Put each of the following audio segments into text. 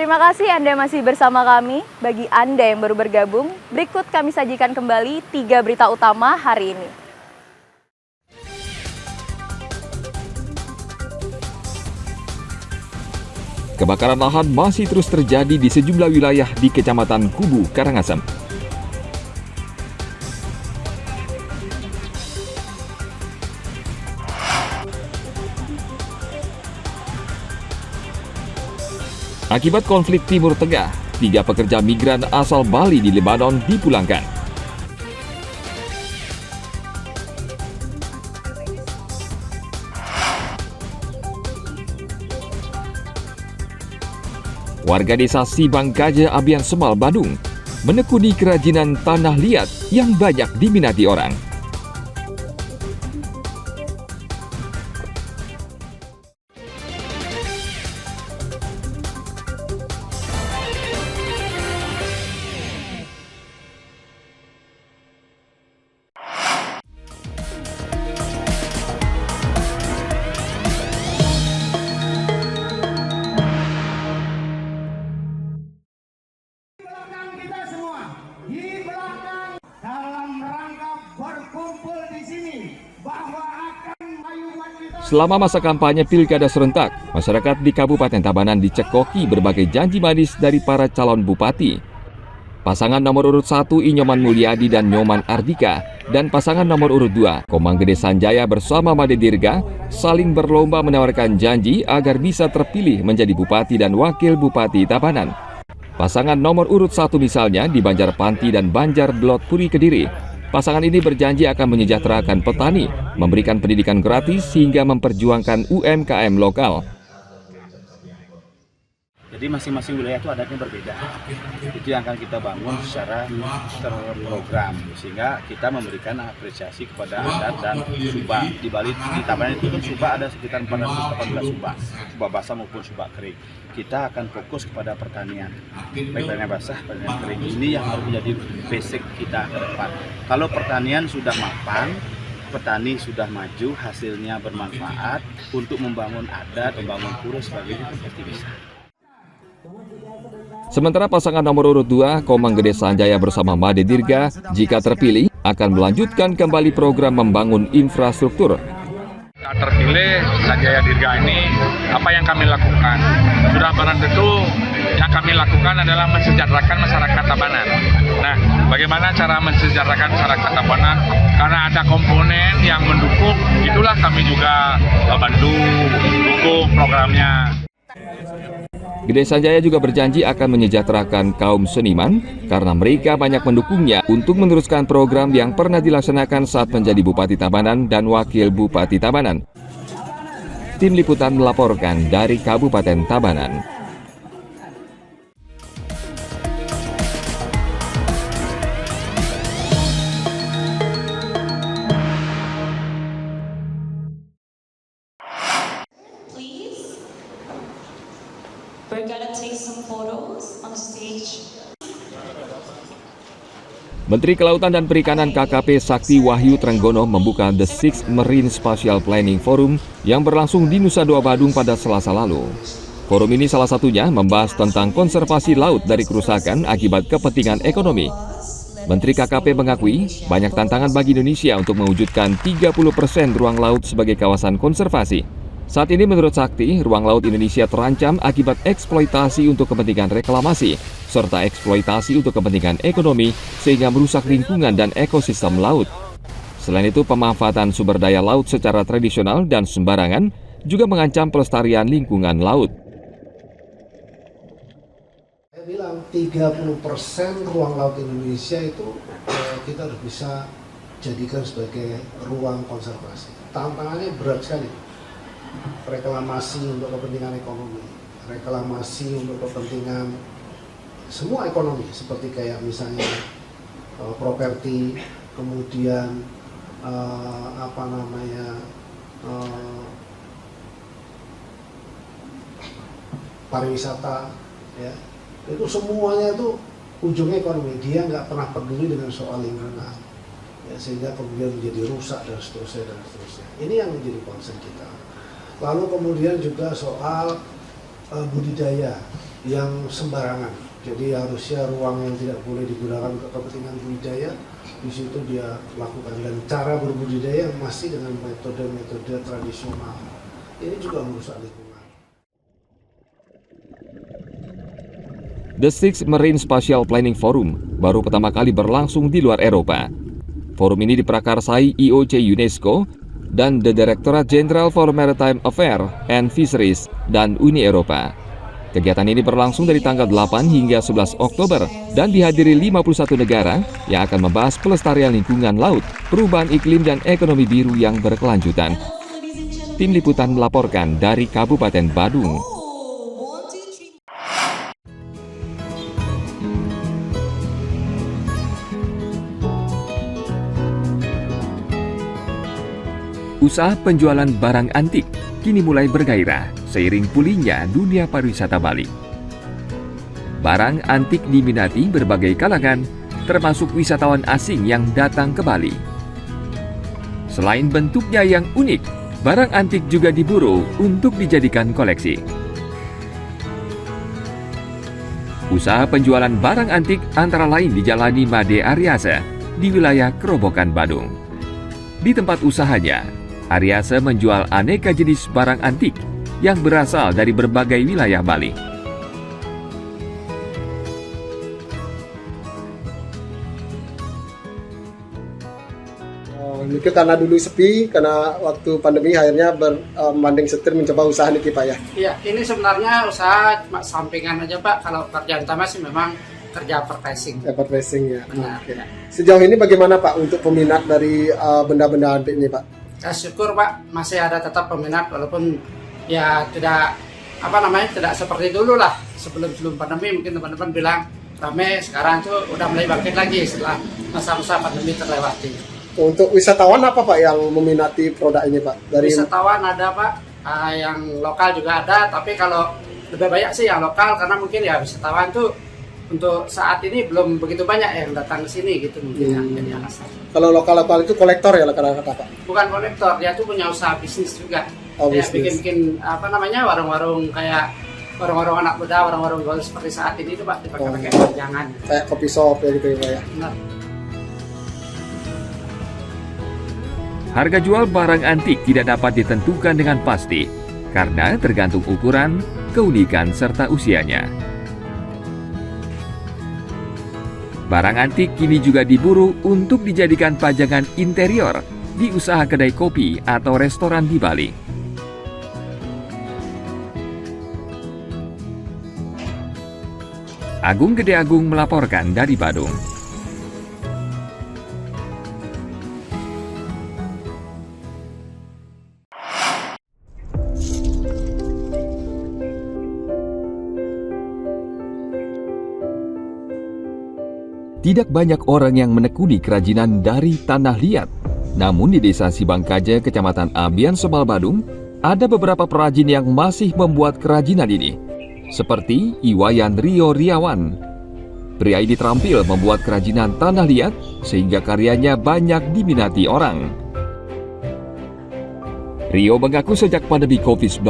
Terima kasih Anda masih bersama kami. Bagi Anda yang baru bergabung, berikut kami sajikan kembali 3 berita utama hari ini. Kebakaran lahan masih terus terjadi di sejumlah wilayah di Kecamatan Kubu, Karangasem. Akibat konflik Timur Tengah, 3 pekerja migran asal Bali di Lebanon dipulangkan. Warga desa Sibangkaja, Abian Semal, Badung menekuni kerajinan tanah liat yang banyak diminati orang. Selama masa kampanye Pilkada serentak, masyarakat di Kabupaten Tabanan dicekoki berbagai janji manis dari para calon bupati. Pasangan nomor urut 1 Inyoman Mulyadi dan Nyoman Ardika dan pasangan nomor urut 2 Komang Gede Sanjaya bersama Made Dirga saling berlomba menawarkan janji agar bisa terpilih menjadi bupati dan wakil bupati Tabanan. Pasangan nomor urut 1 misalnya di Banjarpanti dan Banjar Delot Puri Kediri. Pasangan ini berjanji akan menyejahterakan petani, memberikan pendidikan gratis hingga memperjuangkan UMKM lokal. Jadi masing-masing wilayah itu adatnya berbeda. Itu yang akan kita bangun secara terprogram, sehingga kita memberikan apresiasi kepada adat dan subak. Di Bali, di Tabanan itu kan subak ada sekitar 418 subak, subak basah maupun subak kering. Kita akan fokus kepada pertanian, baik pertanian basah, pertanian kering. Ini yang harus menjadi basic kita ke depan. Kalau pertanian sudah mapan, petani sudah maju, hasilnya bermanfaat untuk membangun adat, membangun pura sebagainya, itu pasti bisa. Sementara pasangan nomor urut 2 Komang Gede Sanjaya bersama Made Dirga jika terpilih akan melanjutkan kembali program membangun infrastruktur. Terpilih Sanjaya Dirga ini, apa yang kami lakukan? Sudah barang tentu yang kami lakukan adalah mensejahterakan masyarakat Tabanan. Nah, bagaimana cara mensejahterakan masyarakat Tabanan? Karena ada komponen yang mendukung, itulah kami juga bantu dukung programnya. Gede Sanjaya juga berjanji akan menyejahterakan kaum seniman karena mereka banyak mendukungnya untuk meneruskan program yang pernah dilaksanakan saat menjadi Bupati Tabanan dan Wakil Bupati Tabanan. Tim Liputan melaporkan dari Kabupaten Tabanan. We're gonna take some photos on stage. Menteri Kelautan dan Perikanan KKP Sakti Wahyu Trenggono membuka The Sixth Marine Spatial Planning Forum yang berlangsung di Nusa Dua Badung pada Selasa lalu. Forum ini salah satunya membahas tentang konservasi laut dari kerusakan akibat kepentingan ekonomi. Menteri KKP mengakui banyak tantangan bagi Indonesia untuk mewujudkan 30% ruang laut sebagai kawasan konservasi. Saat ini menurut Sakti, ruang laut Indonesia terancam akibat eksploitasi untuk kepentingan reklamasi, serta eksploitasi untuk kepentingan ekonomi sehingga merusak lingkungan dan ekosistem laut. Selain itu, pemanfaatan sumber daya laut secara tradisional dan sembarangan juga mengancam pelestarian lingkungan laut. Saya bilang 30% ruang laut Indonesia itu kita harus bisa jadikan sebagai ruang konservasi. Tantangannya berat sekali. Reklamasi untuk kepentingan ekonomi, reklamasi untuk kepentingan semua ekonomi, seperti kayak misalnya properti, kemudian pariwisata, ya itu semuanya itu ujungnya ekonomi. Dia nggak pernah peduli dengan soal lingkungan, ya, sehingga kemudian menjadi rusak dan seterusnya dan seterusnya. Ini yang menjadi concern kita. Lalu kemudian juga soal budidaya yang sembarangan. Jadi harusnya ruang yang tidak boleh digunakan untuk kepentingan budidaya di situ dia lakukan, dan cara berbudidaya masih dengan metode-metode tradisional. Ini juga merusak lingkungan. The Sixth Marine Spatial Planning Forum baru pertama kali berlangsung di luar Eropa. Forum ini diprakarsai IOC UNESCO dan The Directorate General for Maritime Affairs and Fisheries dan Uni Eropa. Kegiatan ini berlangsung dari tanggal 8 hingga 11 Oktober dan dihadiri 51 negara yang akan membahas pelestarian lingkungan laut, perubahan iklim dan ekonomi biru yang berkelanjutan. Tim Liputan melaporkan dari Kabupaten Badung. Usaha penjualan barang antik kini mulai bergairah seiring pulihnya dunia pariwisata Bali. Barang antik diminati berbagai kalangan, termasuk wisatawan asing yang datang ke Bali. Selain bentuknya yang unik, barang antik juga diburu untuk dijadikan koleksi. Usaha penjualan barang antik antara lain dijalani Made Aryase di wilayah Kerobokan, Badung. Di tempat usahanya, Aryase menjual aneka jenis barang antik yang berasal dari berbagai wilayah Bali. Ini karena dulu sepi, karena waktu pandemi akhirnya bermanding setir mencoba usaha niki Pak ya? Iya, ini sebenarnya usaha cuma sampingan aja Pak. Kalau kerjaan utama sih memang kerja advertising. Advertising ya. Benar, Oke. ya. Sejauh ini bagaimana Pak untuk peminat dari benda-benda antik ini Pak? Syukur Pak, masih ada tetap peminat walaupun ya tidak tidak seperti dulu lah. Sebelum pandemi mungkin teman-teman bilang ramai, sekarang tuh udah mulai bangkit lagi setelah masa-masa pandemi terlewati. Untuk wisatawan apa Pak yang meminati produk ini Pak? Dari Wisatawan ada Pak, yang lokal juga ada, tapi kalau lebih banyak sih yang lokal karena mungkin ya wisatawan tuh untuk saat ini belum begitu banyak yang datang ke sini gitu mungkin yang jadi alasan. Kalau lokal-lokal itu kolektor ya kata-kata Pak? Bukan kolektor, dia tuh punya usaha bisnis juga. Oh, Dia bisnis. bikin warung-warung kayak warung-warung anak muda, warung-warung gaul seperti saat ini tuh Pak, dipakai jangan. Kayak kopi shop ya gitu ya Pak ya? Benar. Harga jual barang antik tidak dapat ditentukan dengan pasti karena tergantung ukuran, keunikan, serta usianya. Barang antik kini juga diburu untuk dijadikan pajangan interior di usaha kedai kopi atau restoran di Bali. Agung Gede Agung melaporkan dari Badung. Tidak banyak orang yang menekuni kerajinan dari tanah liat. Namun di desa Sibangkaja, Kecamatan Ambian, Semal, Badung, ada beberapa perajin yang masih membuat kerajinan ini. Seperti Iwayan Rio Riawan. Pria ini terampil membuat kerajinan tanah liat sehingga karyanya banyak diminati orang. Rio mengaku sejak pandemi COVID-19,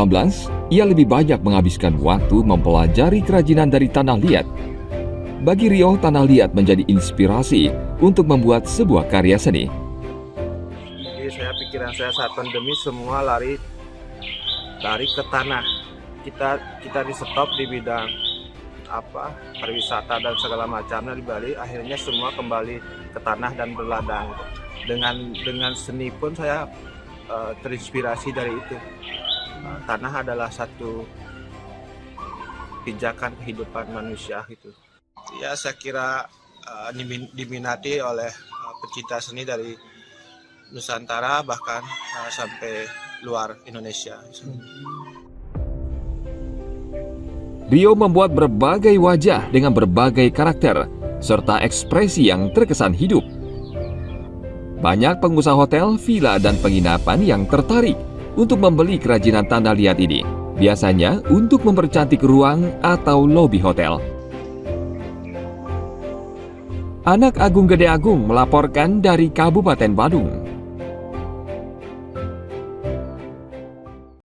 ia lebih banyak menghabiskan waktu mempelajari kerajinan dari tanah liat. Bagi Rio, tanah liat menjadi inspirasi untuk membuat sebuah karya seni. Jadi pikiran saya saat pandemi semua lari ke tanah. Kita di stop di bidang pariwisata dan segala macamnya di Bali. Akhirnya semua kembali ke tanah dan berladang. Dengan seni pun saya terinspirasi dari itu. Tanah adalah satu pijakan kehidupan manusia gitu. Ya, saya kira diminati oleh pecinta seni dari Nusantara bahkan sampai luar Indonesia. Rio membuat berbagai wajah dengan berbagai karakter serta ekspresi yang terkesan hidup. Banyak pengusaha hotel, villa, dan penginapan yang tertarik untuk membeli kerajinan tanah liat ini, biasanya untuk mempercantik ruang atau lobi hotel. Anak Agung Gede Agung melaporkan dari Kabupaten Badung.